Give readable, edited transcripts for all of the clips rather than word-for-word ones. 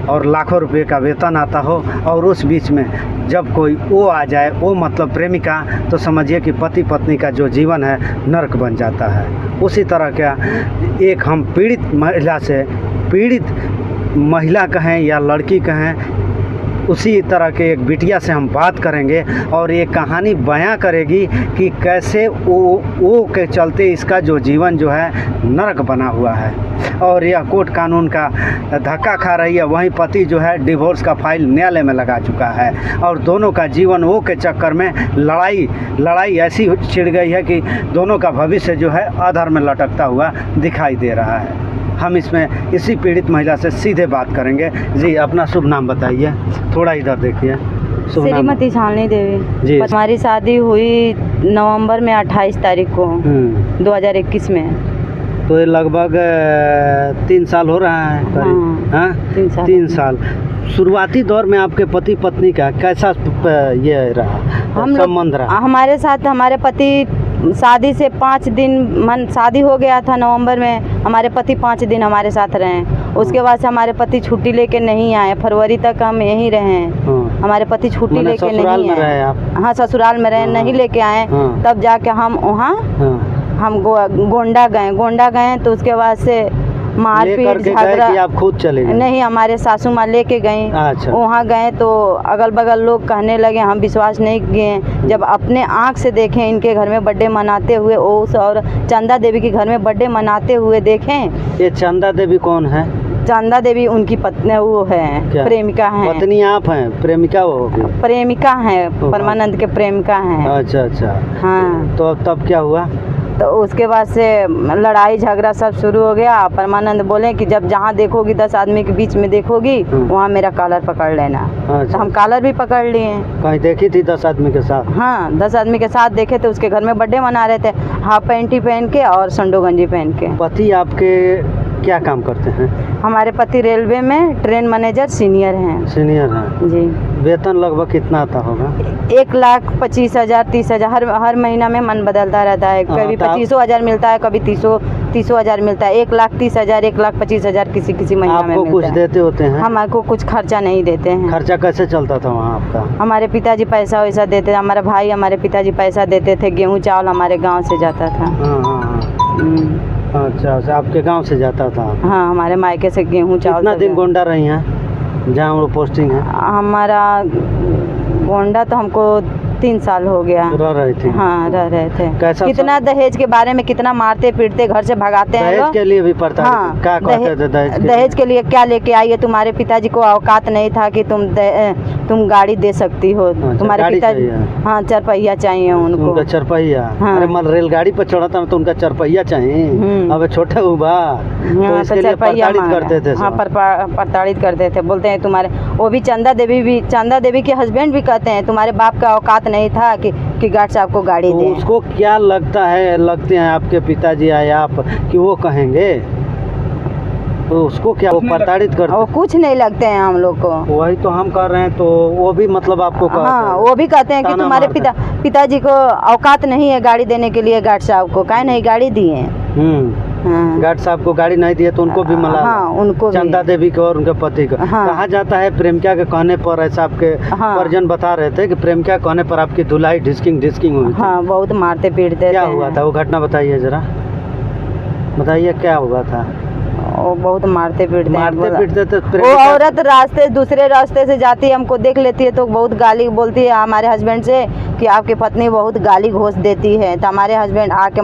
और लाखों रुपए का वेतन आता हो, और उस बीच में जब कोई वो आ जाए, वो मतलब प्रेमिका, तो समझिए कि पति पत्नी का जो जीवन है नरक बन जाता है। उसी तरह का एक हम पीड़ित महिला कहें या लड़की कहें, उसी तरह के एक बिटिया से हम बात करेंगे और ये कहानी बयां करेगी कि कैसे वो के चलते इसका जो जीवन जो है नरक बना हुआ है और यह कोर्ट कानून का धक्का खा रही है। वहीं पति जो है डिवोर्स का फाइल न्यायालय में लगा चुका है और दोनों का जीवन वो के चक्कर में लड़ाई ऐसी छिड़ गई है कि दोनों का भविष्य जो है अधर में लटकता हुआ दिखाई दे रहा है। हम इसमें इसी पीड़ित महिला से सीधे बात करेंगे। जी, अपना शुभ नाम बताइए, थोड़ा इधर देखिए। श्रीमती शालिनी देवी जी। हमारी शादी हुई नवंबर में 28 तारीख को 2021 में। तो ये लगभग 3 साल हो रहा है करीब। हाँ, 3 साल। शुरुआती दौर में आपके पति पत्नी का कैसा ये रहा, संबंध रहा? हमारे साथ हमारे पति शादी से 5 दिन शादी हो गया था नवंबर में, हमारे पति 5 दिन हमारे साथ रहे। उसके बाद से हमारे पति छुट्टी लेके नहीं आए, फरवरी तक हम यहीं रहे। हमारे पति छुट्टी लेके नहीं आए। हाँ, ससुराल में रहे, नहीं लेके आए। तब जाके हम वहाँ हम गोंडा गए तो उसके बाद से मारपीट झगड़ा। आप खुद चले गए? नहीं, हमारे सासू माँ लेके गई। अच्छा। वहाँ गए तो अगल बगल लोग कहने लगे, हम विश्वास नहीं किए। जब अपने आँख से देखें इनके घर में बर्थडे मनाते हुए, ओस और चंदा देवी के घर में बर्थडे मनाते हुए देखें। ये चंदा देवी कौन है? चंदा देवी उनकी पत्नी, वो है प्रेमिका है। पत्नी आप हैं, प्रेमिका वो होगी? प्रेमिका है, परमानंद के प्रेमिका है। अच्छा। हाँ। तो तब क्या हुआ? तो उसके बाद से लड़ाई झगड़ा सब शुरू हो गया। परमानंद बोले कि जब जहाँ देखोगी 10 आदमी के बीच में देखोगी, वहाँ मेरा कॉलर पकड़ लेना। तो हम कॉलर भी पकड़ लिए। कहीं देखी थी 10 आदमी के साथ? हाँ, 10 आदमी के साथ देखे थे। उसके घर में बर्थडे मना रहे थे, हाफ पैंटी पहन के और संडो गंजी पहन के। पति आपके क्या काम करते हैं? हमारे पति रेलवे में ट्रेन मैनेजर सीनियर हैं। सीनियर हैं जी। वेतन लगभग कितना आता होगा? 1,25,000 30,000 हर महीना में मन बदलता रहता है। कभी 25,000 मिलता है, कभी 30,000 मिलता है। 1,30,000 1,25,000 किसी महीना में मिलता है। कुछ देते होते हैं? हमको कुछ खर्चा नहीं देते हैं। खर्चा कैसे चलता था वहाँ आपका? हमारे पिताजी पैसा वैसा देते थे। हमारा भाई हमारे पिताजी पैसा देते थे। गेहूँ चावल हमारे गाँव से जाता था। अच्छा, आपके गांव से जाता था? हाँ, हमारे मायके से गेहूँ चावल। कितना दिन गोंडा रही हैं जहाँ वो पोस्टिंग है? हमारा गोंडा तो हमको 3 साल हो गया। रह रहे थे? हाँ, रह रहे थे। कैसा? कितना दहेज के बारे में कितना मारते पीटते, घर से भगाते हैं। दहेज के लिए भी पड़ता है? हाँ, क्या कहते थे दहेज के लिए? क्या लेके आई है? तुम्हारे पिताजी को औकात नहीं था कि तुम गाड़ी दे सकती हो। तुम्हारे पिताजी, हाँ, 4 पहिया चाहिए उनको। उनका 4 पहिया? हाँ। अरे मल रेलगाड़ी पर चढ़ा था तो उनका 4 पहिया चाहिए। अब छोटे हुआ तो इसके लिए प्रताड़ित करते थे। हाँ, प्रताड़ित करते थे। बोलते हैं तुम्हारे, वो भी चंदा देवी के हस्बैंड भी कहते हैं तुम्हारे बाप का औकात नहीं था कि गार्ड साहब को गाड़ी तो दें। उसको क्या लगते हैं आपके पिताजी आए आप कि वो कहेंगे? तो उसको क्या वो प्रताड़ित करते? वो कुछ नहीं लगते हैं हम लोग को। वही तो हम कर रहे हैं। तो वो भी मतलब आपको हाँ, वो भी कहते हैं कि तुम्हारे पिताजी को औकात नहीं है गाड़ी देने के लिए गार्ड साहब को। काहे नहीं गाड़ी दिए? हाँ। गार्ड साहब को गाड़ी नहीं दिए तो उनको भी मला? हाँ, उनको चंदा देवी को और उनके पति को। हाँ। कहा जाता है प्रेमिका के कहने पर, ऐसा आपके परिजन बता रहे थे कि प्रेमिका कहने पर आपकी धुलाई ढिस्किंग हुई। हाँ, बहुत मारते पीटते। क्या हुआ था? वो घटना बताइए जरा, बताइए क्या हुआ था? वो बहुत मारते पीटते थे। वो औरत दूसरे रास्ते से जाती है, हमको देख लेती है तो बहुत गाली बोलती है हमारे हस्बैंड से कि आपकी पत्नी बहुत गाली घोष देती है। तो हमारे हस्बैंड आके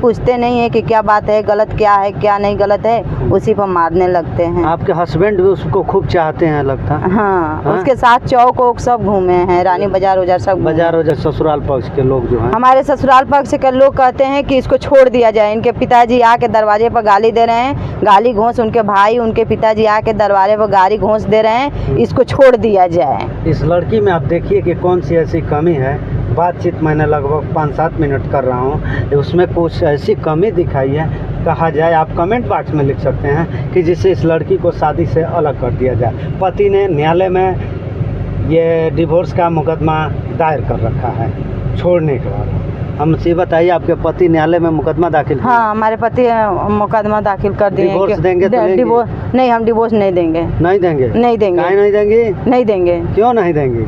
पूछते नहीं है कि क्या बात है, गलत क्या है, क्या नहीं गलत है, उसी पर मारने लगते हैं। आपके हस्बैंड भी उसको खूब चाहते हैं लगता? हाँ, उसके साथ चौक वौक सब घूमे हैं, रानी बाजार सब। बाजार ससुराल पक्ष के लोग जो हैं, हमारे ससुराल पक्ष के लोग कहते हैं कि इसको छोड़ दिया जाए। इनके पिताजी आके दरवाजे पर गाली दे रहे हैं, गाली घोंस। उनके भाई उनके पिताजी आके दरवाजे पर गाली घोंस दे रहे हैं, इसको छोड़ दिया जाए। इस लड़की में आप देखिए कि कौन सी ऐसी कमी है। बातचीत मैंने लगभग 5-7 मिनट कर रहा हूँ, उसमें कुछ ऐसी कमी दिखाई है, कहा जाए आप कमेंट बॉक्स में लिख सकते हैं कि जिससे इस लड़की को शादी से अलग कर दिया जाए। पति ने न्यायालय में ये डिवोर्स का मुकदमा दायर कर रखा है छोड़ने के बाद। अब मुसीबत आई, आपके पति न्यायालय में मुकदमा दाखिल किया? हाँ, हमारे पति मुकदमा दाखिल कर दिए। डिवोर्स देंगे तो लेंगी? डिवोर्स नहीं, हम डिवोर्स नहीं देंगे। नहीं देंगे? नहीं देंगे। काहे नहीं देंगी? नहीं देंगे। क्यों नहीं देंगी?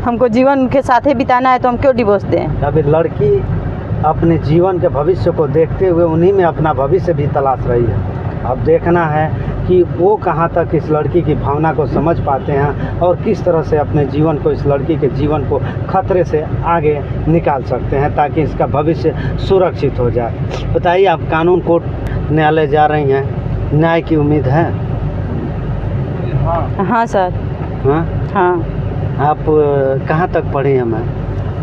हमको जीवन उनके साथ ही बिताना है, तो हम क्यों डिवोर्स दें? अभी लड़की अपने जीवन के भविष्य को देखते हुए उन्हीं में अपना भविष्य भी तलाश रही है। अब देखना है कि वो कहाँ तक इस लड़की की भावना को समझ पाते हैं और किस तरह से अपने जीवन को, इस लड़की के जीवन को खतरे से आगे निकाल सकते हैं ताकि इसका भविष्य सुरक्षित हो जाए। बताइए, आप कानून कोर्ट न्यायालय जा रही हैं, न्याय की उम्मीद है? हाँ सर। हाँ, हाँ, आप कहाँ तक पढ़ी हैं? मैं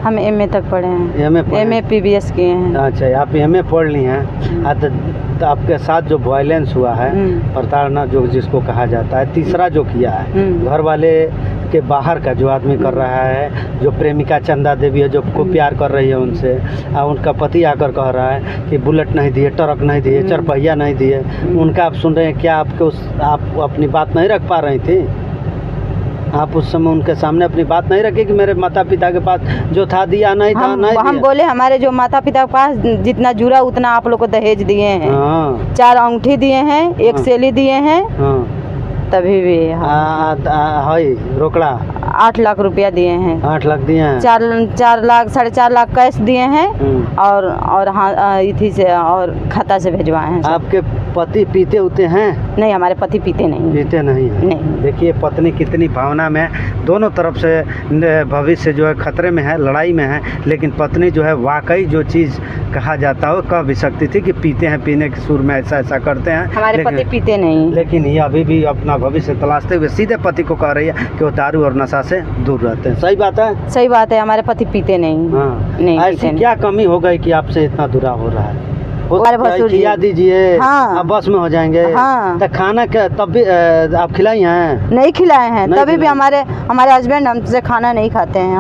हम एमए तक पढ़े हैं। एमए पीबीएस किए हैं। अच्छा, आप एमए पढ़ ली हैं। तो आपके साथ जो वायलेंस हुआ है, प्रताड़ना जो जिसको कहा जाता है, तीसरा जो किया है घर वाले के बाहर का जो आदमी कर रहा है, जो प्रेमिका चंदा देवी है, जो को प्यार कर रही है उनसे, और उनका पति आकर कह रहा है कि बुलेट नहीं दिए, ट्रक नहीं दिए, चरपहिया नहीं दिए, उनका आप सुन रहे हैं। क्या आपके आप अपनी बात नहीं रख पा रही थी? आप उस समय उनके सामने अपनी बात नहीं रखी कि मेरे माता पिता के पास जो था दिया नहीं था? हम बोले हमारे जो माता पिता के पास जितना जुड़ा उतना आप लोग को दहेज दिए हैं। हाँ। 4 अंगूठी दिए हैं, 1 सेली दिए हैं। हाँ। तभी भी रोकड़ा 8 लाख रुपया दिए हैं। 8 लाख दिए हैं। 4 लाख 4.5 लाख कैश दिए हैं और हाँ इथी से और खाता से भिजवाए हैं। आपके पति पीते उते हैं? नहीं, हमारे पति पीते नहीं। पीते नहीं है? नहीं। देखिए पत्नी कितनी भावना में, दोनों तरफ से भविष्य जो है खतरे में है, लड़ाई में है, लेकिन पत्नी जो है वाकई जो चीज़ कहा जाता है कह भी सकती थी कि पीते हैं, पीने के सुर में ऐसा करते हैं। हमारे पति पीते नहीं, लेकिन ये अभी भी अपना भविष्य तलाशते हुए सीधे पति को कह रही है कि वो दारू और नशा से दूर रहते हैं। सही बात है? सही बात है, हमारे पति पीते नहीं। हाँ। नहीं, ऐसी क्या कमी हो गई कि आपसे इतना दुरा हो रहा है? खिला दीजिए। हाँ। आप बस में हो जाएंगे। हाँ। तो खाना क्या तब भी आप खिलाई हैं? नहीं खिलाए हैं, तभी भी हमारे हस्बैंड हमसे खाना नहीं खाते हैं।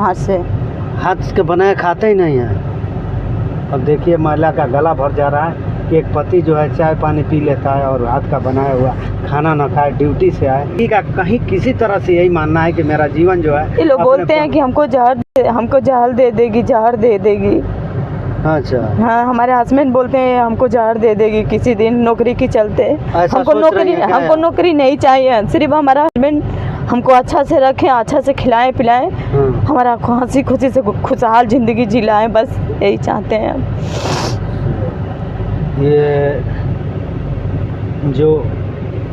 हाथ के बनाए खाते ही नहीं हैं। अब देखिए महिला का गला भर जा रहा है कि एक पति जो है चाय पानी पी लेता है और हाथ का बनाया हुआ खाना ना खाए, ड्यूटी से आए। ठीक है, कहीं किसी तरह से यही मानना है कि मेरा जीवन जो है, ये लोग बोलते हैं कि हमको जहर दे देगी। अच्छा। हाँ, हमारे हस्बैंड बोलते हैं हमको जहर दे देगी किसी दिन नौकरी के चलते। हमको नौकरी नहीं चाहिए, सिर्फ हमारा हस्बैंड हमको अच्छा से रखें, अच्छा से खिलाएं पिलाएं, हमारा हंसी खुशी से खुशहाल ज़िंदगी जिलाएं, बस यही चाहते हैं। ये जो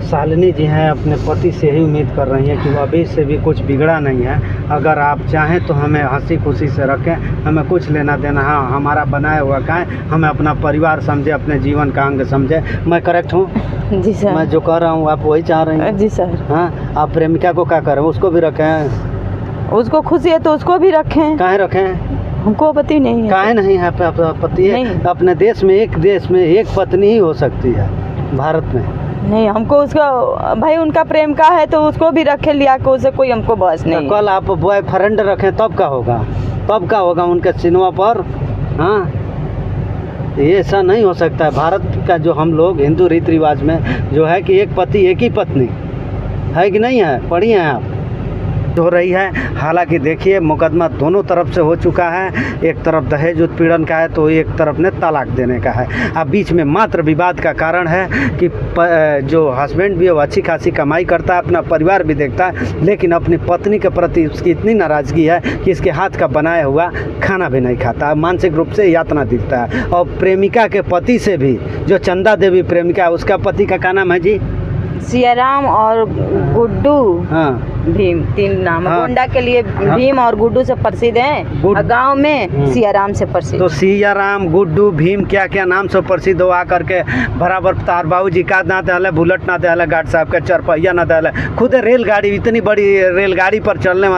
शालिनी जी हैं अपने पति से ही उम्मीद कर रही हैं कि वो अभी से भी कुछ बिगड़ा नहीं है। अगर आप चाहें तो हमें हंसी खुशी से रखें, हमें कुछ लेना देना, हाँ हमारा बनाया हुआ खाएं, हमें अपना परिवार समझे, अपने जीवन का अंग समझे। मैं करेक्ट हूँ? जी सर। मैं जो कह रहा हूँ आप वही चाह रही हैं? जी सर। हाँ, आप प्रेमिका को क्या करें? उसको भी रखें? उसको खुशी है तो उसको भी रखें। काहे रखें? हमको पति नहीं है। काहे नहीं है? पति है अपने देश में एक पत्नी ही हो सकती है भारत में। नहीं, हमको उसका भाई उनका प्रेम का है तो उसको भी रखे लिया के, उसे कोई हमको बस नहीं। कल आप बॉयफ्रेंड रखें तब का होगा उनके सिनेमा पर? हाँ, ये ऐसा नहीं हो सकता है। भारत का जो हम लोग हिंदू रीति रिवाज में जो है कि एक पति एक ही पत्नी है कि नहीं है? पढ़ी हैं आप? हो रही है। हालांकि देखिए मुकदमा दोनों तरफ से हो चुका है। एक तरफ दहेज उत्पीड़न का है तो एक तरफ ने तलाक देने का है। अब बीच में मात्र विवाद का कारण है कि जो हस्बैंड भी है वो अच्छी खासी कमाई करता है, अपना परिवार भी देखता है, लेकिन अपनी पत्नी के प्रति उसकी इतनी नाराज़गी है कि इसके हाथ का बनाया हुआ खाना भी नहीं खाता, मानसिक रूप से यातना दिखता है। और प्रेमिका के पति से भी, जो चंदा देवी प्रेमिका है, उसका पति का क्या नाम है जी? सियाराम और गुड्डू। हाँ, भीम, 3 नाम। हाँ। गोंडा के लिए भीम और गुड्डू से प्रसिद्ध हैं, और गाँव में सियाराम से प्रसिद्ध। तो सियाराम, गुड्डू, भीम क्या क्या नाम से प्रसिद्ध हो आकर के बराबर तार बाबू जी का ना दे, बुलेट ना दे, गार्ड साहब का चरपहिया ना दे, खुद रेलगाड़ी, इतनी बड़ी रेलगाड़ी पर चलने वाला